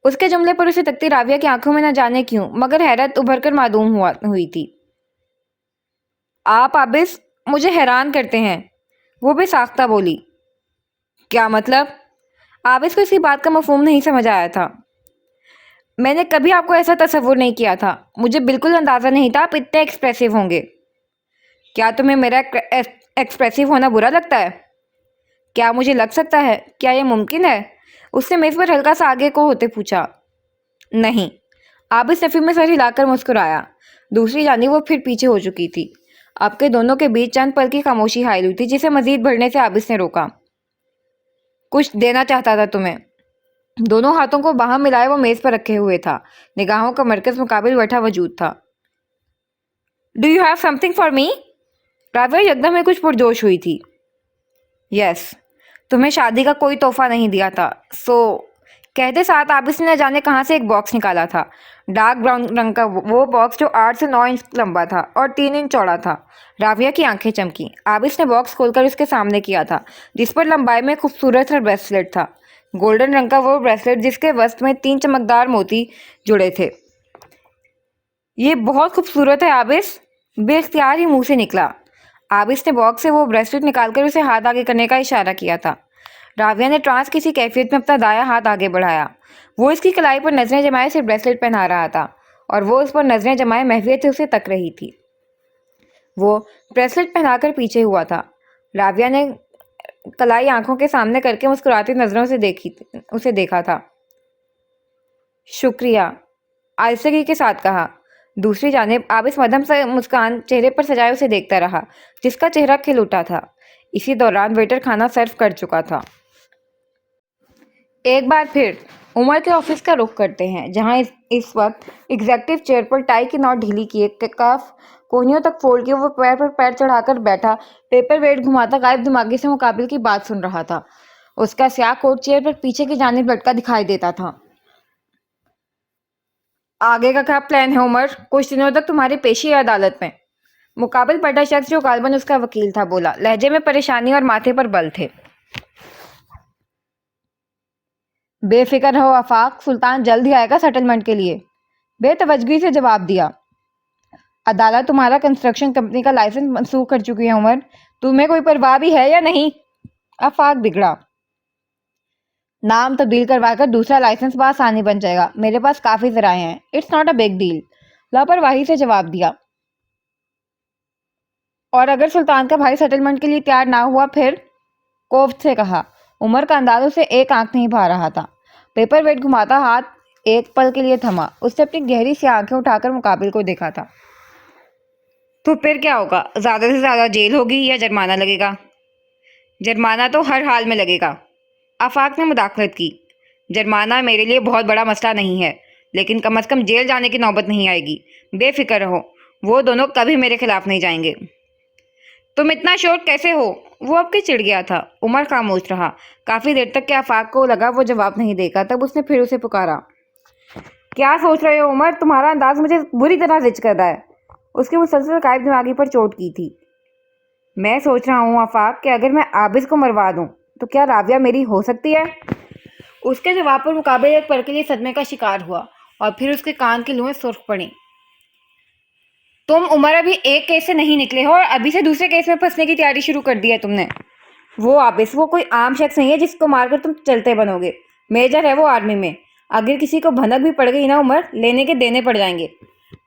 اس کے جملے پر اسے تکتی راویہ کی آنکھوں میں نہ جانے کیوں مگر حیرت ابھر کر معدوم ہوئی تھی۔ آپ عابس مجھے حیران کرتے ہیں، وہ بے ساختہ بولی۔ کیا مطلب؟ عابس کو اس کی بات کا مفہوم نہیں سمجھ آیا تھا۔ میں نے کبھی آپ کو ایسا تصور نہیں کیا تھا، مجھے بالکل اندازہ نہیں تھا آپ اتنے ایکسپریسو ہوں گے۔ کیا تمہیں میرا ایکسپریسو ہونا برا لگتا ہے؟ کیا مجھے لگ سکتا ہے؟ کیا یہ ممکن ہے؟ اس نے میز پر ہلکا سا آگے کو ہوتے پوچھا۔ نہیں۔ عابس نفی میں سر ہلا کر مسکرایا۔ دوسری جانب وہ پھر پیچھے ہو چکی تھی۔ اب کے دونوں کے بیچ چند پل کی خاموشی حائل ہوئی تھی، جسے مزید بڑھنے سے عابس نے روکا۔ کچھ دینا چاہتا تھا تمہیں۔ دونوں ہاتھوں کو باہم ملائے وہ میز پر رکھے ہوئے تھا، نگاہوں کا مرکز مقابل بیٹھا وجود تھا۔ Do you have something for me? Rawiya یکدم میں کچھ پرجوش ہوئی تھی۔ یس، تمہیں شادی کا کوئی تحفہ نہیں دیا تھا، سو کہتے ساتھ عابس نے نہ جانے کہاں سے ایک باکس نکالا تھا، ڈارک براؤن رنگ کا وہ باکس جو 8 سے 9 انچ لمبا تھا اور 3 انچ چوڑا تھا۔ راویہ کی آنکھیں چمکیں۔ عابس نے باکس کھول کر اس کے سامنے کیا تھا، جس پر لمبائی میں خوبصورت سا بریسلیٹ تھا، گولڈن رنگ کا وہ بریسلیٹ جس کے وسط میں 3 چمکدار موتی جڑے تھے۔ یہ بہت خوبصورت ہے عابس، بے اختیار ہی منہ سے نکلا۔ عابس نے باکس سے وہ بریسلیٹ نکال کر اسے ہاتھ آگے کرنے کا اشارہ کیا تھا۔ راویہ نے ٹرانس کسی کیفیت میں اپنا دایاں ہاتھ آگے بڑھایا۔ وہ اس کی کلائی پر نظریں جمائے اسے بریسلیٹ پہنا رہا تھا، اور وہ اس پر نظریں جمائے محویت سے اسے تک رہی تھی۔ وہ بریسلٹ پہنا کر پیچھے ہوا تھا۔ راویہ نے کلائی آنکھوں کے سامنے کر کے مسکراتی نظروں سے اسے دیکھا تھا۔ شکریہ، آہستگی کے ساتھ کہا۔ دوسری جانب عابس مدھم سے مسکان چہرے پر سجائے اسے دیکھتا رہا، جس کا چہرہ کھل اٹھا تھا۔ اسی دوران ویٹر کھانا سرو کر چکا تھا۔ ایک بار پھر عمر کے آفس کا رخ کرتے ہیں، جہاں اس وقت ایگزیکٹو چیئر پر ٹائی کی نوٹ ڈھیلی کیے، کاف کوہنیوں تک فولڈ کیے، وہ پیر پر پیر چڑھا کر بیٹھا، پیپر ویٹ گھماتا غائب دماغی سے مقابل کی بات سن رہا تھا۔ اس کا سیاہ کوٹ چیئر پر پیچھے کی جانب لٹکا دکھائی دیتا تھا۔ آگے کا کیا پلان ہے عمر؟ کچھ دنوں تک تمہاری پیشی ہے عدالت میں۔ مقابل بیٹھا شخص جو غالباً اس کا وکیل تھا بولا، لہجے میں پریشانی اور ماتھے پر بل تھے۔ بے فکر رہو آفاق، سلطان جلد ہی آئے گا سیٹلمنٹ کے لیے، بے توجہی سے جواب دیا۔ عدالت تمہارا کنسٹرکشن کمپنی کا لائسنس منسوخ کر چکی ہے عمر، تمہیں کوئی پرواہ بھی ہے یا نہیں؟ آفاق بگڑا۔ نام تبدیل کروا کر دوسرا لائسنس بآسانی بن جائے گا، میرے پاس کافی ذرائع ہیں، it's not a big deal, لاپرواہی سے جواب دیا۔ اور اگر سلطان کا بھائی سیٹلمنٹ کے لیے تیار نہ ہوا پھر؟ کوفت سے کہا۔ عمر کا انداز اسے ایک آنکھ نہیں بھا رہا تھا۔ پیپر ویٹ گھماتا ہاتھ ایک پل کے لیے تھما، اس نے اپنی گہری سی آنکھیں اٹھا کر مقابل کو دیکھا تھا۔ تو پھر کیا ہوگا؟ زیادہ سے زیادہ جیل ہوگی یا جرمانہ لگے گا؟ جرمانہ تو ہر حال میں لگے گا، آفاق نے مداخلت کی۔ جرمانہ میرے لیے بہت بڑا مسئلہ نہیں ہے، لیکن کم از کم جیل جانے کی نوبت نہیں آئے گی، بے فکر رہو، وہ دونوں کبھی میرے خلاف نہیں جائیں گے۔ تم اتنا شور کیسے ہو؟ وہ اب کے چڑ گیا تھا۔ عمر خاموش رہا کافی دیر تک کہ آفاق کو لگا وہ جواب نہیں دے گا، تب اس نے پھر اسے پکارا۔ کیا سوچ رہے ہو عمر؟ تمہارا انداز مجھے بری طرح زچ کر رہا ہے۔ اس کی مسلسل غائب دماغی پر چوٹ کی تھی۔ میں سوچ رہا ہوں آفاق کہ اگر میں عابس کو مروا دوں تو کیا راویہ میری ہو سکتی ہے؟ اس کے جواب پر مقابل ایک پل کے لیے صدمے کا شکار ہوا، اور پھر اس کے کان کی لوئیں سرخ پڑیں۔ تم عمر ابھی ایک کیس سے نہیں نکلے ہو اور ابھی سے دوسرے کیس میں پھنسنے کی تیاری شروع کر دی ہے تم نے۔ وہ عابس، وہ کوئی عام شخص نہیں ہے جس کو مار کر تم چلتے بنو گے، میجر ہے وہ آرمی میں، اگر کسی کو بھنک بھی پڑ گئی نا عمر، لینے کے دینے پڑ جائیں گے۔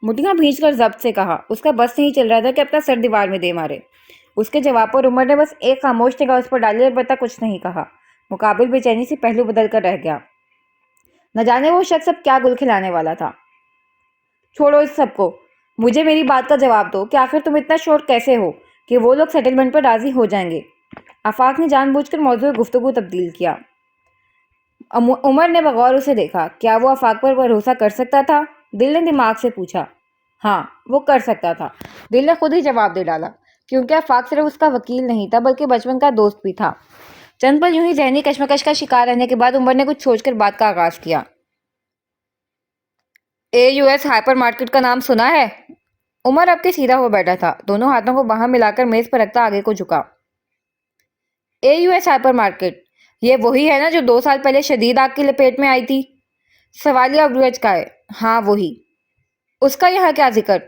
مٹھیاں بھینچ کر ضبط سے کہا، اس کا بس نہیں چل رہا تھا کہ اپنا سر دیوار میں دے مارے۔ اس کے جواب پر عمر نے بس ایک خاموش نگاہ اس پر ڈالی، البتہ کچھ نہیں کہا۔ مقابل بے چینی سے پہلو بدل کر رہ گیا، نہ جانے وہ شخص اب کیا گل کھلانے والا تھا۔ چھوڑو اس سب کو، مجھے میری بات کا جواب دو کہ آخر تم اتنا شور کیسے ہو کہ وہ لوگ سیٹلمنٹ پر راضی ہو جائیں گے؟ آفاق نے جان بوجھ کر موضوع گفتگو تبدیل کیا۔ عمر نے بغور اسے دیکھا۔ کیا وہ آفاق پر بھروسہ کر سکتا تھا؟ دل نے دماغ سے پوچھا۔ ہاں، وہ کر سکتا تھا، دل نے خود ہی جواب دے ڈالا، کیونکہ آفاق صرف اس کا وکیل نہیں تھا بلکہ بچپن کا دوست بھی تھا۔ چند پل یوں ہی ذہنی کشمکش کا شکار رہنے کے بعد عمر نے کچھ سوچ کر بات کا آغاز کیا۔ AUS ہائپر مارکیٹ کا نام سنا ہے؟ عمر اب کے سیدھا ہو بیٹھا تھا، دونوں ہاتھوں کو باہم ملا کر میز پر رکھتا آگے کو جھکا۔ AUS ہائپر مارکیٹ، یہ وہی ہے نا جو 2 سال پہلے شدید آگ کی لپیٹ میں آئی تھی؟ سوالیہ ابروج کا ہے۔ ہاں وہی۔ اس کا یہاں کیا ذکر؟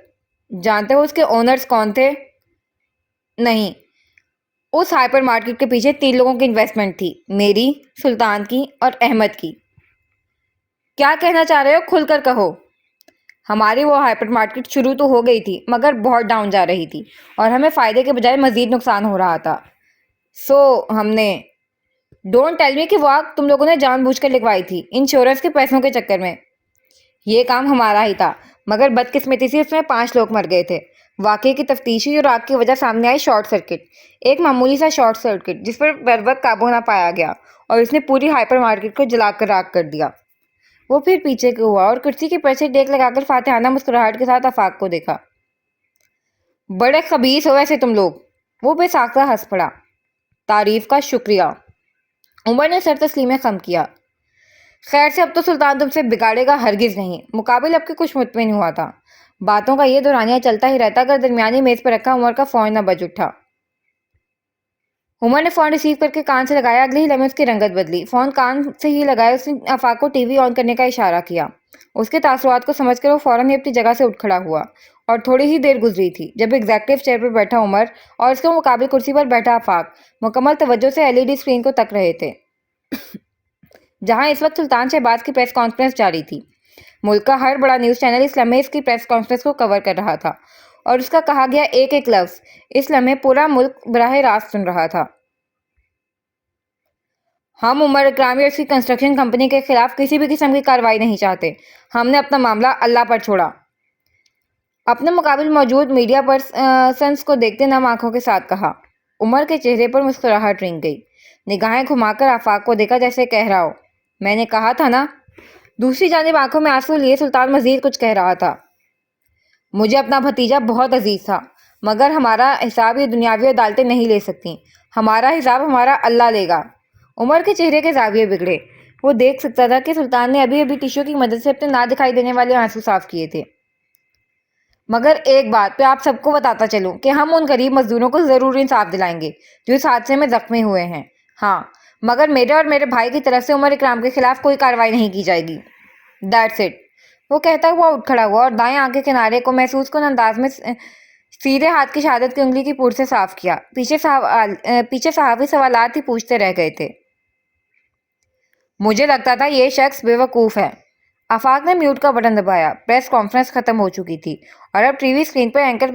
جانتے ہو اس کے اونرز کون تھے؟ نہیں۔ اس ہائپر مارکیٹ کے پیچھے 3 لوگوں کی انویسٹمنٹ تھی، میری، سلطان کی اور احمد کی۔ کیا کہنا چاہ رہے ہو؟ کھل کر کہو۔ ہماری وہ ہائپر مارکیٹ شروع تو ہو گئی تھی مگر بہت ڈاؤن جا رہی تھی اور ہمیں فائدے کے بجائے مزید نقصان ہو رہا تھا، سو ہم نے ڈونٹ ٹیل می کہ وہ آگ تم لوگوں نے جان بوجھ کر لگوائی تھی انشورنس کے پیسوں کے چکر میں۔ یہ کام ہمارا ہی تھا مگر بدقسمتی سے اس میں 5 لوگ مر گئے تھے۔ واقعے کی تفتیش ہوئی اور آگ کی وجہ سامنے آئی شارٹ سرکٹ، ایک معمولی سا شارٹ سرکٹ جس پر بروقت قابو نہ پایا گیا اور اس نے پوری ہائپر مارکیٹ کو جلا کر راکھ کر دیا۔ وہ پھر پیچھے کو ہوا اور کرسی کے پیچھے ڈیک لگا کر فاتحانہ مسکراہٹ کے ساتھ آفاق کو دیکھا۔ بڑے خبیث ہو ویسے تم لوگ، وہ بے ساختہ ہنس پڑا۔ تعریف کا شکریہ، عمر نے سر تسلیمِ خم کیا۔ خیر سے اب تو سلطان تم سے بگاڑے گا ہرگز نہیں، مقابل اب کے کچھ مطمئن ہوا تھا۔ باتوں کا یہ دورانیہ چلتا ہی رہتا اگر درمیانی میز پر رکھا عمر کا فون نہ بج اٹھا۔ عمر نے فون ریسیو کر کے کان سے لگایا، اگلے ہی لمحے اس کی رنگت بدلی۔ فون کان سے ہی لگایا اس نے آفاق کو TV آن کرنے کا اشارہ کیا۔ اس کے تاثرات کو سمجھ کر وہ فوراً ہی اپنی جگہ سے اٹھ کھڑا ہوا، اور تھوڑی ہی دیر گزری تھی جب ایگزیکٹو چیئر پر بیٹھا عمر اور اس کے مقابل کرسی پر بیٹھا آفاق مکمل توجہ سے LED اسکرین کو تک رہے تھے، جہاں اس وقت سلطان شہباز کی پریس کانفرنس جاری تھی۔ ملک کا ہر بڑا نیوز چینل اس لمحے اس کی پریس کانفرنس کو کور کر رہا تھا اور اس کا کہا گیا ایک ایک لفظ اس لمحے پورا ملک براہ راست سن رہا تھا۔ ہم عمر اکرامی اور اس کی کنسٹرکشن کمپنی کے خلاف کسی بھی قسم کی کارروائی نہیں چاہتے۔ ہم نے اپنا معاملہ اللہ پر چھوڑا۔ اپنے مقابل موجود میڈیا پرسنز کو دیکھتے نم آنکھوں کے ساتھ کہا۔ عمر کے چہرے پر مسکراہٹ رنگ گئی۔ نگاہیں گھما کر آفاق کو دیکھا جیسے کہہ رہا ہو، میں نے کہا تھا نا۔ دوسری جانب آنکھوں میں آنسو لیے سلطان مزید کچھ کہہ رہا تھا۔ مجھے اپنا بھتیجا بہت عزیز تھا، مگر ہمارا حساب یہ دنیاوی عدالتیں نہیں لے سکتی۔ ہمارا حساب ہمارا اللہ لے گا۔ عمر کے چہرے کے زاویے بگڑے۔ وہ دیکھ سکتا تھا کہ سلطان نے ابھی ٹیشو کی مدد سے اپنے نہ دکھائی دینے والے آنسو صاف کیے تھے۔ مگر ایک بات پہ آپ سب کو بتاتا چلوں کہ ہم ان غریب مزدوروں کو ضرور انصاف دلائیں گے جو اس حادثے میں زخمی ہوئے ہیں۔ ہاں، مگر میرے اور میرے بھائی کی طرف سے عمر اکرام کے خلاف کوئی کارروائی نہیں کی جائے گی۔ That's it. وہ کہتا ہوا اٹھ کھڑا ہوا اور دائیں آنکھ کے کنارے کو محسوس کن انداز میں سیدھے ہاتھ کی شہادت کی انگلی کی پور سے صاف کیا۔ پیچھے صحافی سوالات ہی پوچھتے رہ گئے تھے۔ مجھے لگتا تھا یہ شخص بے وقوف ہے۔ آفاق نے میوٹ کا بٹن دبایا۔ پریس کانفرنس ختم ہو چکی تھی اور اب ٹی وی اسکرین پر اینکر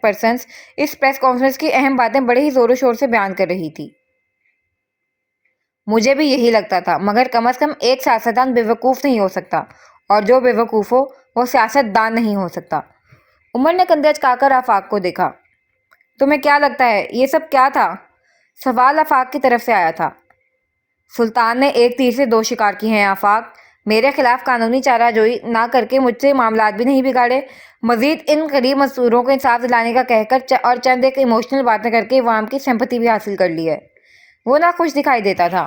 پرسنز اس پریس کانفرنس کی اہم باتیں بڑے ہی زور و شور سے بیان کر رہی تھی۔ مجھے بھی یہی لگتا تھا، مگر کم از کم ایک سیاستدان بے وقوف نہیں ہو سکتا، اور جو بے وقوف ہو وہ سیاست دان نہیں ہو سکتا۔ عمر نے کندھے اچکا کر آفاق کو دیکھا۔ تمہیں کیا لگتا ہے یہ سب کیا تھا؟ سوال آفاق کی طرف سے آیا تھا۔ سلطان نے ایک تیر سے دو شکار کی ہیں آفاق۔ میرے خلاف قانونی چارہ جوئی نہ کر کے مجھ سے معاملات بھی نہیں بگاڑے، مزید ان غریب مزدوروں کو انصاف دلانے کا کہہ کر اور چند ایک ایموشنل باتیں کر کے عوام کی سمپتی بھی حاصل کر لی ہے۔ وہ ناخوش دکھائی دیتا تھا۔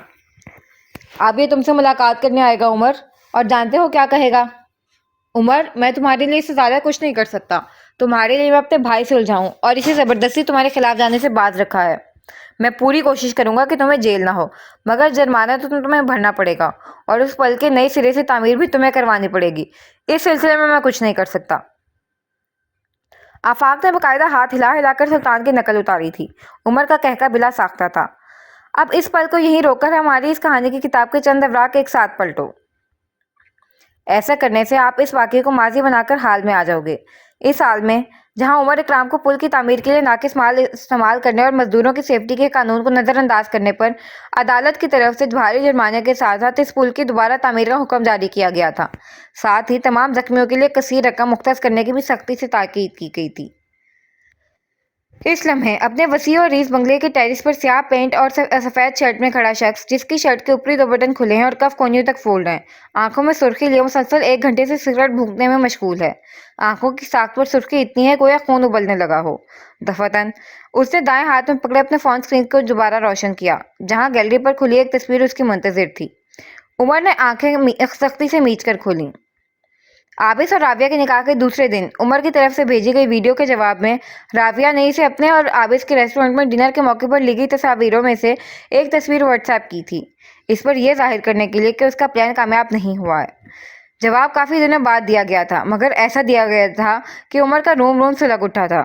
اب یہ تم سے ملاقات کرنے آئے گا عمر، اور جانتے ہو کیا کہے گا؟ عمر، میں تمہارے لیے اس سے زیادہ کچھ نہیں کر سکتا۔ تمہارے لیے میں اپنے بھائی سے الجھاؤں اور اسے زبردستی تمہارے خلاف جانے سے باز رکھا ہے۔ میں پوری کوشش کروں گا کہ تمہیں جیل نہ ہو، مگر جرمانہ تو تمہیں بھرنا پڑے گا، اور اس پل کے نئے سرے سے تعمیر بھی تمہیں کروانی پڑے گی۔ اس سلسلے میں کچھ نہیں کر سکتا۔ آفاق نے باقاعدہ ہاتھ ہلا ہلا کر سلطان کی نقل اتاری تھی۔ عمر کا کہکا بلا ساختہ تھا۔ اب اس پل کو یہیں روک کر ہماری اس کہانی کی کتاب کے چند اوراق ایک ساتھ پلٹو۔ ایسا کرنے سے آپ اس واقعے کو ماضی بنا کر حال میں آ جاؤ گے۔ اس حال میں جہاں عمر اکرام کو پل کی تعمیر کے لیے ناقص مال استعمال کرنے اور مزدوروں کی سیفٹی کے قانون کو نظر انداز کرنے پر عدالت کی طرف سے بھاری جرمانے کے ساتھ ساتھ اس پل کی دوبارہ تعمیر کا حکم جاری کیا گیا تھا، ساتھ ہی تمام زخمیوں کے لیے کثیر رقم مختص کرنے کی بھی سختی سے تاکید کی گئی تھی۔ اس لمحے اپنے وسیع اور ریز بنگلے کے ٹیرس پر سیاہ پینٹ اور سفید شرٹ میں کھڑا شخص، جس کی شرٹ کے اوپری دو بٹن کھلے ہیں اور کف کونیوں تک فولڈ ہیں، آنکھوں میں سرخی لیے مسلسل 1 گھنٹے سے سگریٹ بھونکنے میں مشغول ہے۔ آنکھوں کی ساکھ پر سرخی اتنی ہے گویا خون ابلنے لگا ہو۔ دفعتاً اس نے دائیں ہاتھ میں پکڑے اپنے فون اسکرین کو دوبارہ روشن کیا، جہاں گیلری پر کھلی ایک تصویر اس کی منتظر تھی۔ عمر نے آنکھیں سختی سے میچ کر کھولیں۔ عابس اور راویہ کے نکاح کے دوسرے دن عمر کی طرف سے بھیجی گئی ویڈیو کے جواب میں راویہ نے اسے اپنے اور عابس کے ریسٹورنٹ میں ڈنر کے موقع پر لی گئی تصاویروں میں سے ایک تصویر واٹس ایپ کی تھی، اس پر یہ ظاہر کرنے کے لیے کہ اس کا پلان کامیاب نہیں ہوا ہے۔ جواب کافی دنوں بعد دیا گیا تھا، مگر ایسا دیا گیا تھا کہ عمر کا روم روم سلگ اٹھا تھا۔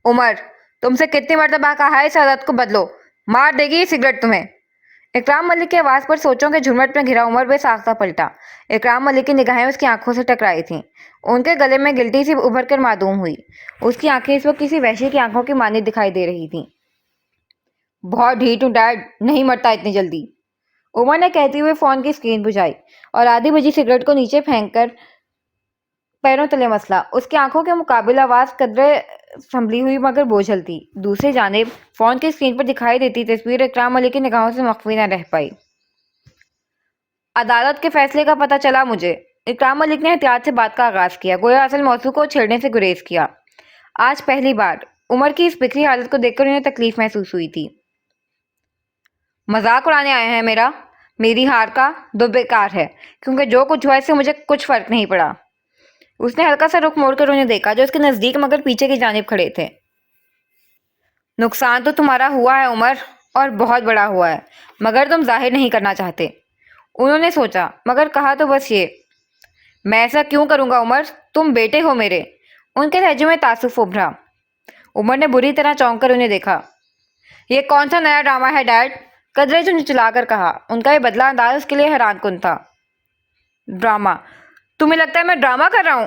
عمر، تم سے کتنی مرتبہ کہا ہے اس عادت کو بدلو، مار دے گی یہ سگریٹ تمہیں۔ اکرام ملک کی آواز پر سوچوں کے جھرمٹ میں گھرا عمر بے ساختہ پلٹا۔ اکرام ملک کی نگاہیں اس کی آنکھوں سے ٹکرائی تھیں۔ ان کے گلے میں گلٹی سی ابھر کر معدوم ہوئی۔ اس کی آنکھیں اس وقت کسی وحشی کی آنکھوں کی مانند دکھائی دے رہی تھیں۔ بہت ڈھیٹ ہوں ڈیڈ، نہیں مرتا اتنی جلدی، عمر نے کہتے ہوئے فون کی اسکرین بجھائی اور آدھی بجی سگریٹ کو نیچے پھینک کر پیروں تلے مسلا۔ اس کی آنکھوں کے مقابل آواز قدرے سنبھلی ہوئی مگر بوجھل تھی۔ دوسری جانب فون کی اسکرین پر دکھائی دیتی تصویر اکرام ملک کی نگاہوں سے مخفی نہ رہ پائی۔ عدالت کے فیصلے کا پتہ چلا مجھے، اکرام ملک نے احتیاط سے بات کا آغاز کیا، گویا اصل موضوع کو چھیڑنے سے گریز کیا۔ آج پہلی بار عمر کی اس بکھری حالت کو دیکھ کر انہیں تکلیف محسوس ہوئی تھی۔ مذاق اڑانے آئے ہیں میری ہار کا؟ دو بیکار ہے، کیونکہ جو کچھ ہوا اس سے مجھے کچھ فرق نہیں پڑا۔ اس نے ہلکا سا رخ موڑ کر انہیں دیکھا جو اس کے نزدیک مگر پیچھے کی جانب کھڑے تھے۔ نقصان تو تمہارا ہوا ہے عمر، اور بہت بڑا ہوا ہے، مگر تم ظاہر نہیں کرنا چاہتے۔ انہوں نے سوچا، مگر کہا تو بس یہ، میں ایسا کیوں کروں گا عمر، تم بیٹے ہو میرے۔ ان کے لہجے میں تعصب ابھرا۔ عمر نے بری طرح چونک کر انہیں دیکھا۔ یہ کون سا نیا ڈرامہ ہے ڈیڈ؟ قدرے چلا کر کہا۔ ان کا یہ بدلا انداز اس کے لیے حیران کن تھا۔ ڈرامہ؟ تمہیں لگتا ہے میں ڈرامہ کر رہا ہوں؟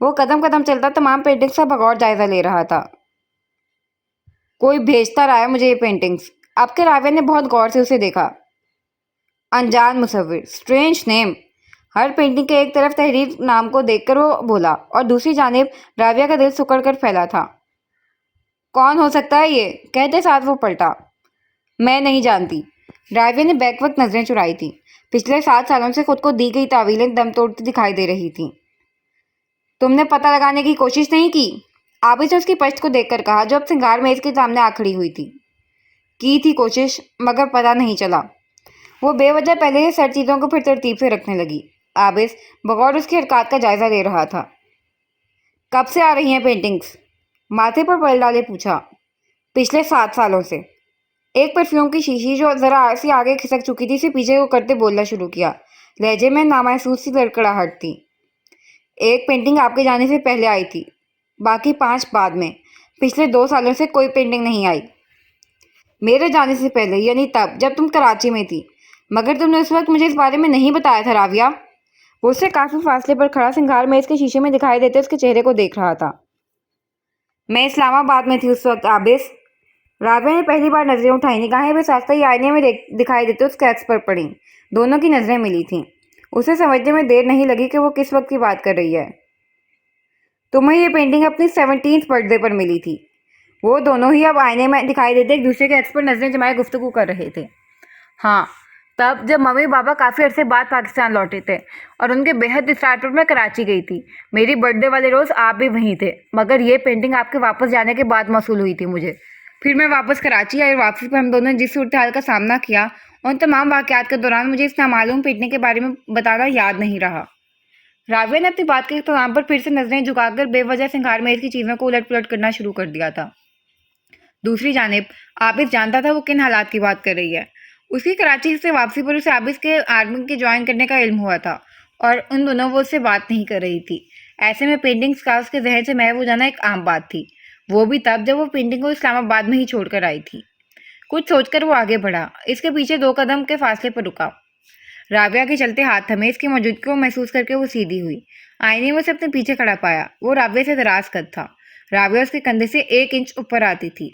وہ قدم قدم چلتا تمام پینٹنگس کا بغور جائزہ لے رہا تھا۔ کوئی بھیجتا رہا ہے مجھے یہ پینٹنگس۔ اب کے راویہ نے بہت غور سے اسے دیکھا۔ انجان مصور، اسٹرینج نیم۔ ہر پینٹنگ کے ایک طرف تحریر نام کو دیکھ کر وہ بولا اور دوسری جانب راویہ کا دل سکڑ کر پھیلا تھا۔ کون ہو سکتا ہے یہ؟ کہتے ساتھ وہ پلٹا۔ میں نہیں جانتی۔ راویہ نے بیک وقت نظریں چرائی تھیں۔ پچھلے 7 سالوں سے خود کو دی گئی تعویلیں دم توڑتی دکھائی دے رہی تھیں۔ تم نے پتہ لگانے کی کوشش نہیں کی؟ عابد نے اس کی پشت کو دیکھ کر کہا جو اب سنگار میز کے سامنے آ کھڑی ہوئی تھی۔ کی تھی کوشش، مگر پتہ نہیں چلا۔ وہ بے وجہ پہلے سے سر چیزوں کو پھر ترتیب سے رکھنے لگی۔ عابد بغور اس کی حرکات کا جائزہ لے رہا تھا۔ کب سے آ رہی ہیں پینٹنگس؟ ماتھے پر پل ڈالے پوچھا۔ پچھلے 7 سالوں سے۔ ایک پرفیوم کی شیشی جو ذرا سی آگے کھسک چکی تھی اسے پیچھے کو کرتے بولنا شروع کیا۔ لہجے میں نامحسوس سی لڑکڑاہٹ تھی۔ ایک پینٹنگ آپ کے جانے سے پہلے آئی تھی، باقی 5 بعد میں۔ پچھلے 2 سالوں سے کوئی پینٹنگ نہیں آئی۔ میرے جانے سے پہلے یعنی تب جب تم کراچی میں تھی، مگر تم نے اس وقت مجھے اس بارے میں نہیں بتایا تھا راویہ۔ وہ اس سے کافی فاصلے پر کھڑا سنگار میز کے شیشے میں دکھائی دیتے اس کے چہرے کو دیکھ رہا تھا۔ میں اسلام آباد میں تھی اس وقت عابد۔ راویہ نے پہلی بار نظریں اٹھائیں، نگاہیں بے ساختہ ہی آئینے میں دکھائی دیتے اس کے عکس پر پڑیں۔ دونوں کی نظریں ملی تھیں۔ اسے سمجھنے میں دیر نہیں لگی کہ وہ کس وقت کی بات کر رہی ہے۔ تمہیں یہ پینٹنگ اپنی 17th برتھ ڈے پر ملی تھی۔ وہ دونوں ہی اب آئینے میں دکھائی دیتے ایک دوسرے کے عکس پر نظریں جمائے گفتگو کر رہے تھے۔ ہاں، تب جب ممی بابا کافی عرصے بعد پاکستان لوٹے تھے اور ان کے بےحد اصرار پر میں کراچی گئی تھی۔ میری برتھ ڈے والے روز آپ بھی وہیں تھے، مگر یہ پینٹنگ آپ کے واپس جانے کے بعد موصول ہوئی تھی مجھے۔ پھر میں واپس کراچی آئی اور واپسی پر ہم دونوں نے جس صورتحال کا سامنا کیا ان تمام واقعات کے دوران مجھے اس نامعلوم پینٹنگ کے بارے میں بتانا یاد نہیں رہا۔ راویہ نے اپنی بات کے اختتام پر پھر سے نظریں جھکا کر بے وجہ سنگار میز کی چیزوں کو الٹ پلٹ کرنا شروع کر دیا تھا۔ دوسری جانب عابد جانتا تھا وہ کن حالات کی بات کر رہی ہے۔ اس کی کراچی سے واپسی پر اسے عابد کے آرمی کے جوائن کرنے کا علم ہوا تھا اور ان دونوں وہ اس سے بات نہیں کر رہی تھی۔ ایسے میں پینٹنگز کا اس کے ذہن سے محو ہو جانا ایک عام بات تھی، وہ بھی تب جب وہ پینٹنگ کو اسلام آباد میں ہی چھوڑ کر آئی تھی۔ کچھ سوچ کر وہ آگے بڑھا، اس کے پیچھے 2 قدم کے فاصلے پر رکا۔ راویہ کے چلتے ہاتھ تھمے، اس کی موجودگی کو محسوس کر کے وہ سیدھی ہوئی۔ آئینے میں اسے اپنے پیچھے کھڑا پایا۔ وہ راویہ سے دراز قد تھا۔ راویہ اس کے کندھے سے 1 انچ اوپر آتی تھی۔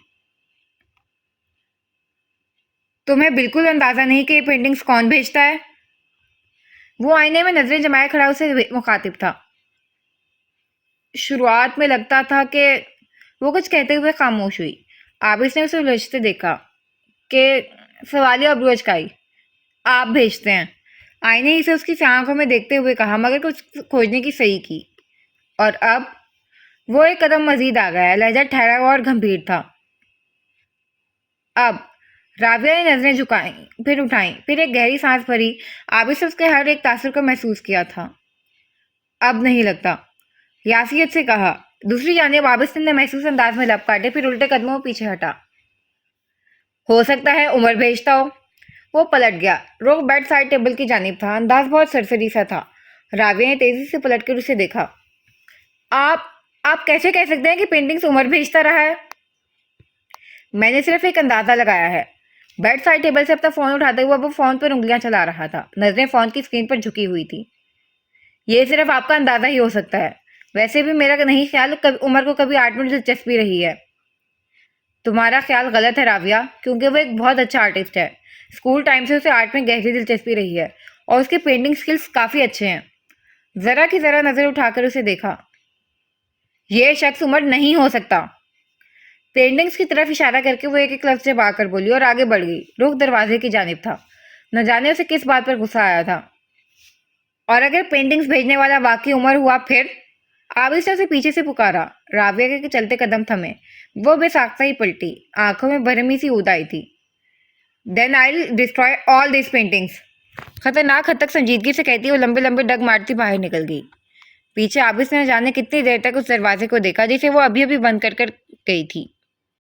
تمہیں بالکل اندازہ نہیں کہ یہ پینٹنگز کون بھیجتا ہے؟ وہ آئینے میں نظریں جمائے کھڑا اسے مخاطب تھا۔ شروعات میں لگتا تھا کہ وہ کچھ کہتے ہوئے خاموش ہوئی۔ عابد نے اسے الجھتے دیکھا کہ سوالیہ ابرو اچکائی۔ آپ بھیجتے ہیں؟ آئینے اسے اس کی آنکھوں میں دیکھتے ہوئے کہا، مگر کچھ کھوجنے کی صحیح کی۔ اور اب وہ ایک قدم مزید آ گیا۔ لہجہ ٹھہرا ہوا اور گمبھیر تھا۔ اب راویہ نے نظریں جھکائیں، پھر اٹھائیں، پھر ایک گہری سانس بھری۔ عابد سے اس کے ہر ایک تاثر کو محسوس کیا تھا۔ اب نہیں لگتا، یاسیت سے کہا۔ دوسری جانب عابد نے محسوس انداز میں لب کاٹے، پھر الٹے قدموں پیچھے ہٹا۔ ہو سکتا ہے عمر بھیجتا ہو۔ وہ پلٹ گیا، رخ بیڈ سائڈ ٹیبل کی جانب تھا، انداز بہت سرسری سا تھا۔ راویہ نے تیزی سے پلٹ کر اسے دیکھا۔ آپ کیسے کہہ سکتے ہیں کہ پینٹنگز عمر بھیجتا رہا ہے؟ میں نے صرف ایک اندازہ لگایا ہے۔ بیڈ سائڈ ٹیبل سے اپنا فون اٹھاتے ہوئے وہ فون پر انگلیاں چلا رہا تھا، نظریں فون کی اسکرین پر جھکی ہوئی تھی۔ یہ صرف آپ کا اندازہ ہی ہو سکتا ہے، ویسے بھی میرا نہیں خیال عمر کو کبھی آرٹ میں دلچسپی رہی ہے۔ تمہارا خیال غلط ہے راویہ، کیونکہ وہ ایک بہت اچھا آرٹسٹ ہے۔ اسکول ٹائم سے اسے آرٹ میں گہری دلچسپی رہی ہے اور اس کے پینٹنگ سکلز کافی اچھے ہیں۔ ذرا کی ذرا نظر اٹھا کر اسے دیکھا۔ یہ شخص عمر نہیں ہو سکتا۔ پینٹنگز کی طرف اشارہ کر کے وہ ایک ایک لفظ چبا کر بولی اور آگے بڑھ گئی۔ رخ دروازے کی جانب تھا، نہ جانے اسے کس بات پر غصہ آیا تھا۔ اور اگر پینٹنگز بھیجنے والا واقعی عمر ہوا پھر؟ عابد نے اسے پیچھے سے پکارا۔ راویہ کے چلتے قدم تھمے، وہ بے ساختہ ہی پلٹی، آنکھوں میں برہمی سی اود آئی تھی۔ Then I'll destroy all these paintings. خطرناک حد تک سنجیدگی سے کہتی وہ لمبے لمبے ڈگ مارتی باہر نکل گئی۔ پیچھے عابد نے نہ جانے کتنی دیر تک اس دروازے کو دیکھا جسے وہ ابھی ابھی بند کر گئی تھی۔